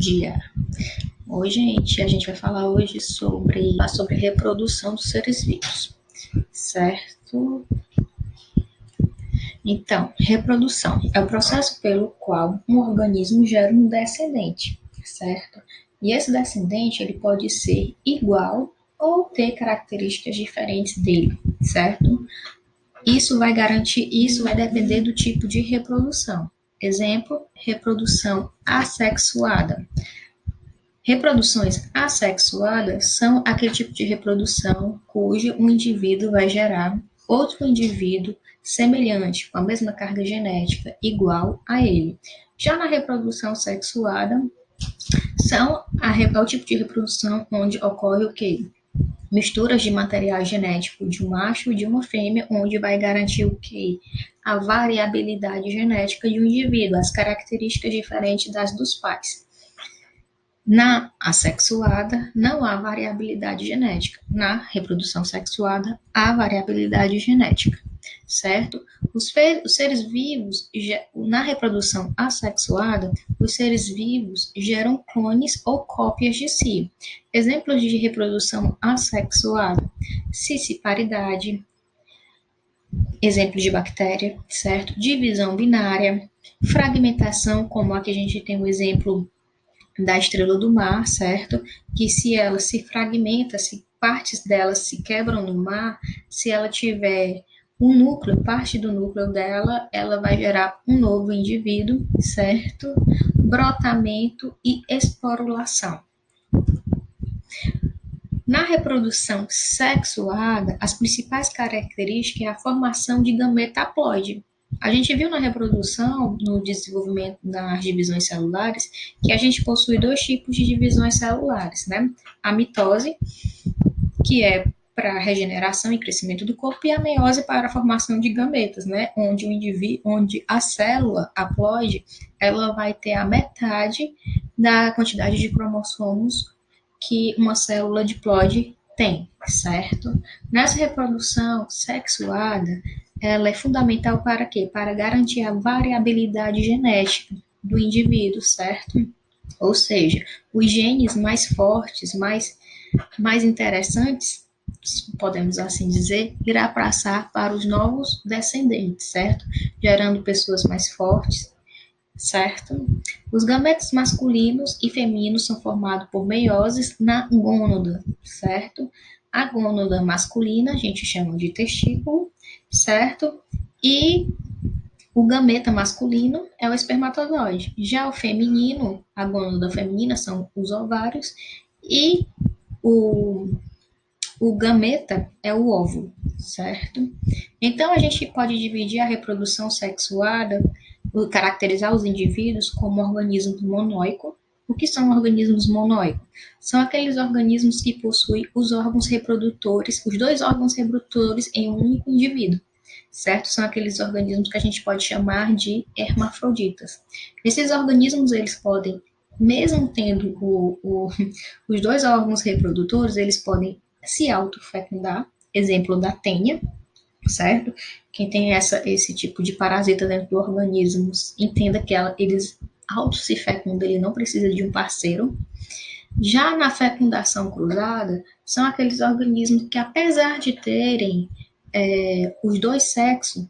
dia. Oi, gente, a gente vai falar hoje sobre reprodução dos seres vivos, certo? Então, reprodução é o processo pelo qual um organismo gera um descendente, certo? E esse descendente, ele pode ser igual ou ter características diferentes dele, certo? Isso vai depender do tipo de reprodução. Exemplo, reprodução assexuada. Reproduções assexuadas são aquele tipo de reprodução cujo um indivíduo vai gerar outro indivíduo semelhante, com a mesma carga genética, igual a ele. Já na reprodução sexuada, é o tipo de reprodução onde ocorre o quê? Misturas de material genético de um macho e de uma fêmea, onde vai garantir o quê? A variabilidade genética de um indivíduo, as características diferentes das dos pais. Na assexuada, não há variabilidade genética. Na reprodução sexuada, há variabilidade genética, certo? Os seres vivos, na reprodução assexuada, os seres vivos geram clones ou cópias de si. Exemplos de reprodução assexuada: cisparidade, exemplo de bactéria, certo? Divisão binária, fragmentação, como aqui a gente tem o exemplo da estrela do mar, certo? Que se ela se fragmenta, se partes dela se quebram no mar, se ela tiver um núcleo, parte do núcleo dela, ela vai gerar um novo indivíduo, certo? Brotamento e esporulação. Na reprodução sexuada, as principais características é a formação de gameta haploide. A gente viu na reprodução, no desenvolvimento das divisões celulares, que a gente possui dois tipos de divisões celulares, né? A mitose, que é para a regeneração e crescimento do corpo, e a meiose para a formação de gametas, né? Onde a célula haploide, ela vai ter a metade da quantidade de cromossomos que uma célula diploide tem, certo? Nessa reprodução sexuada, ela é fundamental para quê? Para garantir a variabilidade genética do indivíduo, certo? Ou seja, os genes mais fortes, mais interessantes, podemos assim dizer, irá passar para os novos descendentes, certo? Gerando pessoas mais fortes, certo? Os gametas masculinos e femininos são formados por meioses na gônada, certo? A gônada masculina a gente chama de testículo, certo? E o gameta masculino é o espermatozoide. Já o feminino, a gônada feminina são os ovários e o gameta é o óvulo, certo? Então a gente pode dividir a reprodução sexuada, caracterizar os indivíduos como organismos monóicos. O que são organismos monóicos? São aqueles organismos que possuem os órgãos reprodutores, os dois órgãos reprodutores em um único indivíduo, certo? São aqueles organismos que a gente pode chamar de hermafroditas. Esses organismos, eles podem, mesmo tendo os dois órgãos reprodutores, eles podem se autofecundar, exemplo da tênia, certo? Quem tem esse tipo de parasita dentro do organismo, entenda que eles auto se fecundam, ele não precisa de um parceiro. Já na fecundação cruzada, são aqueles organismos que, apesar de terem os dois sexos,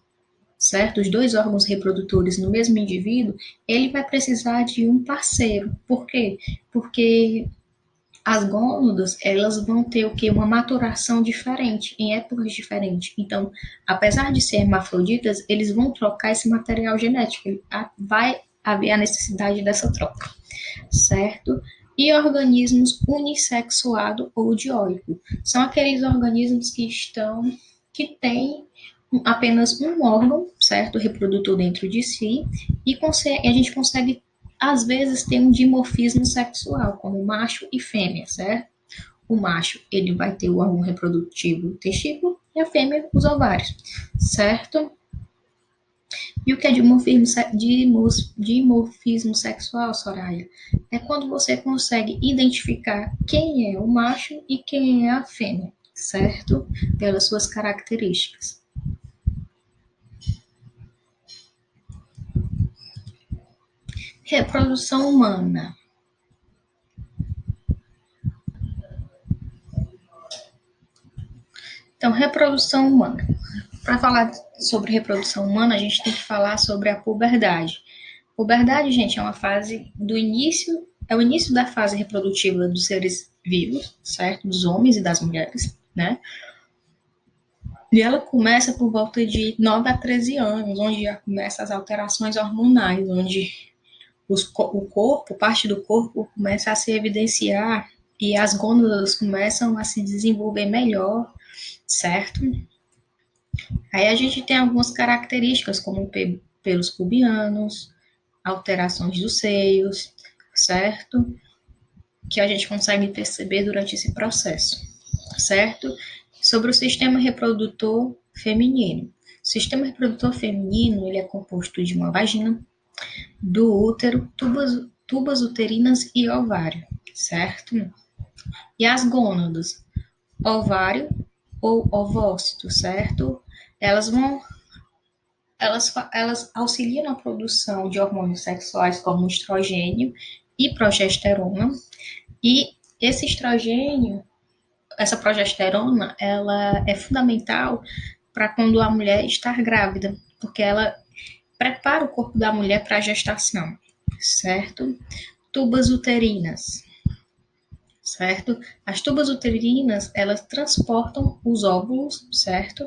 certo? Os dois órgãos reprodutores no mesmo indivíduo, ele vai precisar de um parceiro. Por quê? Porque as gônadas, elas vão ter o que? Uma maturação diferente, em épocas diferentes. Então, apesar de serem hermafroditas, eles vão trocar esse material genético. Vai haver a necessidade dessa troca, certo? E organismos unissexuado ou dioico. São aqueles organismos que têm apenas um órgão, certo? Reprodutor dentro de si, e a gente consegue às vezes tem um dimorfismo sexual, como macho e fêmea, certo? O macho, ele vai ter o órgão reprodutivo, o testículo, e a fêmea, os ovários, certo? E o que é dimorfismo sexual, Soraya? É quando você consegue identificar quem é o macho e quem é a fêmea, certo? Pelas suas características. Reprodução humana. Então, reprodução humana. Para falar sobre reprodução humana, a gente tem que falar sobre a puberdade. Puberdade, gente, é uma fase do início, é o início da fase reprodutiva dos seres vivos, certo? Dos homens e das mulheres, né? E ela começa por volta de 9 a 13 anos, onde já começam as alterações hormonais, onde o corpo, parte do corpo, começa a se evidenciar e as gônadas começam a se desenvolver melhor, certo? Aí a gente tem algumas características, como pelos pubianos, alterações dos seios, certo? Que a gente consegue perceber durante esse processo, certo? Sobre o sistema reprodutor feminino. O sistema reprodutor feminino, ele é composto de uma vagina, do útero, tubas uterinas e ovário, certo? E as gônadas, ovário ou ovócito, certo? Elas auxiliam na produção de hormônios sexuais como estrogênio e progesterona, e esse estrogênio, essa progesterona, ela é fundamental para quando a mulher está grávida, porque ela prepara o corpo da mulher para a gestação, certo? Tubas uterinas, certo? As tubas uterinas, elas transportam os óvulos, certo?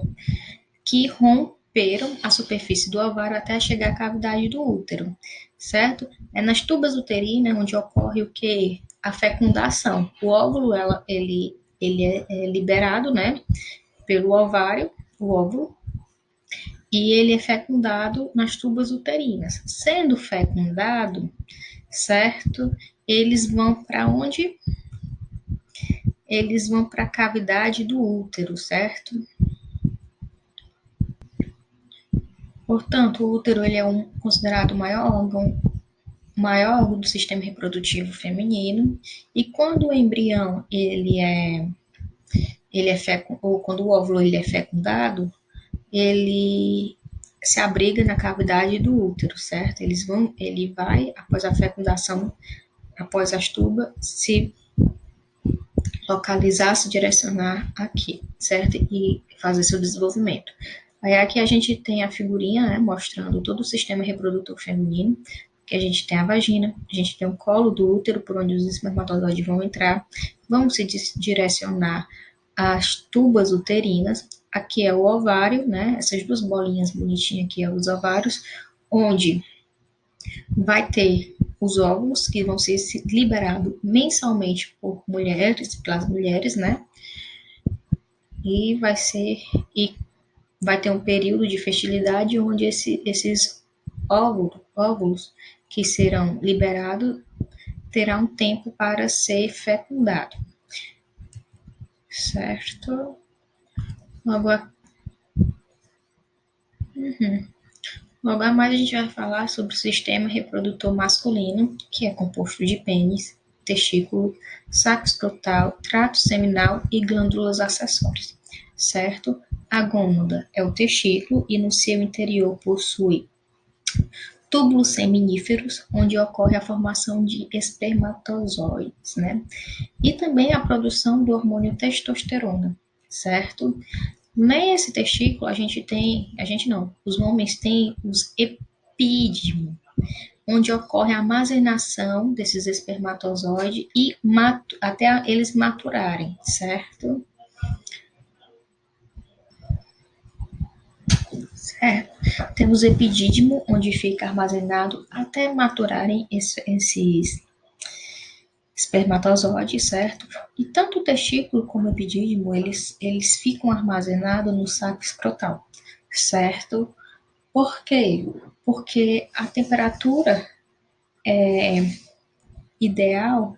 Que romperam a superfície do ovário até chegar à cavidade do útero, certo? É nas tubas uterinas onde ocorre o que? A fecundação. O óvulo, ele é liberado, né? Pelo ovário, o óvulo, e ele é fecundado nas tubas uterinas. Sendo fecundado, certo? Eles vão para onde? Eles vão para a cavidade do útero, certo? Portanto, o útero ele é considerado o maior órgão do sistema reprodutivo feminino, e quando o embrião ou quando o óvulo ele é fecundado, ele se abriga na cavidade do útero, certo? Ele vai, após a fecundação, após as tubas, se localizar, se direcionar aqui, certo? E fazer seu desenvolvimento. Aí aqui a gente tem a figurinha, né, mostrando todo o sistema reprodutor feminino, que a gente tem a vagina, a gente tem o colo do útero, por onde os espermatozoides vão entrar, vão se direcionar às tubas uterinas. Aqui é o ovário, né, essas duas bolinhas bonitinhas aqui é os ovários, onde vai ter os óvulos que vão ser liberados mensalmente por mulheres, pelas mulheres, né? E vai ter um período de fertilidade onde esses óvulos que serão liberados terá um tempo para ser fecundado, certo? Logo Logo a mais a gente vai falar sobre o sistema reprodutor masculino, que é composto de pênis, testículo, saco escrotal, trato seminal e glândulas acessórias, certo? A gônada é o testículo e no seu interior possui túbulos seminíferos, onde ocorre a formação de espermatozoides, né? E também a produção do hormônio testosterona, certo? Nesse testículo, os homens têm os epídimos, onde ocorre a armazenação desses espermatozoides e até eles maturarem, certo? Temos o epidídimo, onde fica armazenado até maturarem esses espermatozoides, certo? E tanto o testículo como o epidídimo, eles ficam armazenados no saco escrotal, certo? Por quê? Porque a temperatura ideal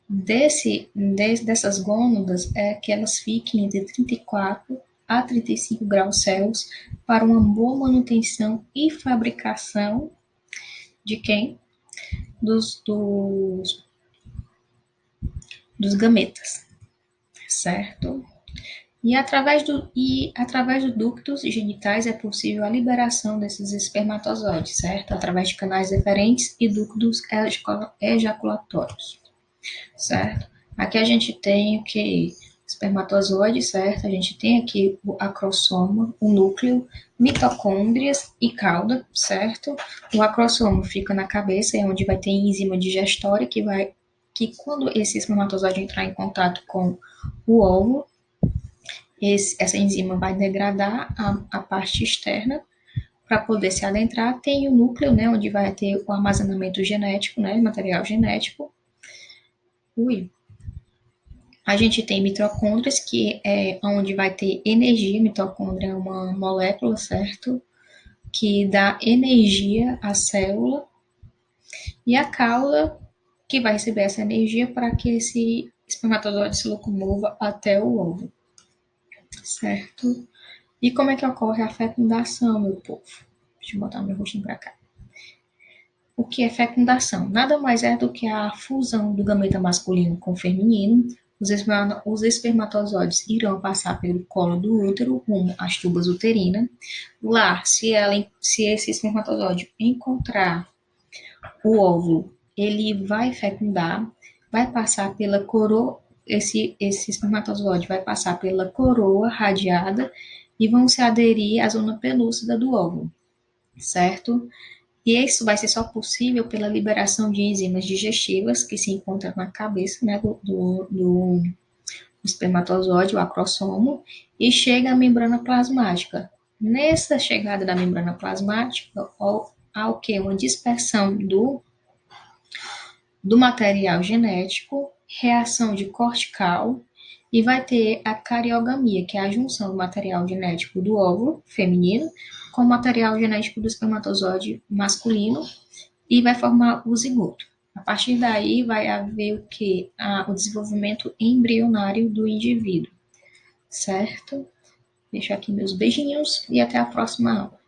dessas gônadas é que elas fiquem entre 34 a 35 graus Celsius para uma boa manutenção e fabricação de quem? Dos gametas, certo? E através dos ductos genitais é possível a liberação desses espermatozoides, certo? Através de canais deferentes e ductos ejaculatórios, certo? Aqui a gente tem o que? espermatozoide, certo? A gente tem aqui o acrossoma, o núcleo, mitocôndrias e cauda, certo? O acrossoma fica na cabeça, é onde vai ter enzima digestória que quando esse espermatozoide entrar em contato com o óvulo, essa enzima vai degradar a parte externa para poder se adentrar. Tem o núcleo, né, onde vai ter o armazenamento genético, né, material genético. A gente tem mitocôndrias, que é onde vai ter energia. Mitocôndria é uma molécula, certo? Que dá energia à célula. E a cauda, que vai receber essa energia para que esse espermatozoide se locomova até o ovo, certo? E como é que ocorre a fecundação, meu povo? Deixa eu botar meu rostinho para cá. O que é fecundação? Nada mais é do que a fusão do gameta masculino com o feminino. Os espermatozoides irão passar pelo colo do útero, rumo às tubas uterinas. Lá, se esse espermatozoide encontrar o óvulo, ele vai fecundar, vai passar pela coroa, esse espermatozoide vai passar pela coroa radiada e vão se aderir à zona pelúcida do óvulo, certo? E isso vai ser só possível pela liberação de enzimas digestivas que se encontram na cabeça, né, do espermatozoide, o acrossomo, e chega à membrana plasmática. Nessa chegada da membrana plasmática, há o que? Uma dispersão do material genético, reação de cortical, e vai ter a cariogamia, que é a junção do material genético do óvulo feminino com o material genético do espermatozoide masculino, e vai formar o zigoto. A partir daí vai haver o que? O desenvolvimento embrionário do indivíduo, certo? Deixo aqui meus beijinhos e até a próxima aula.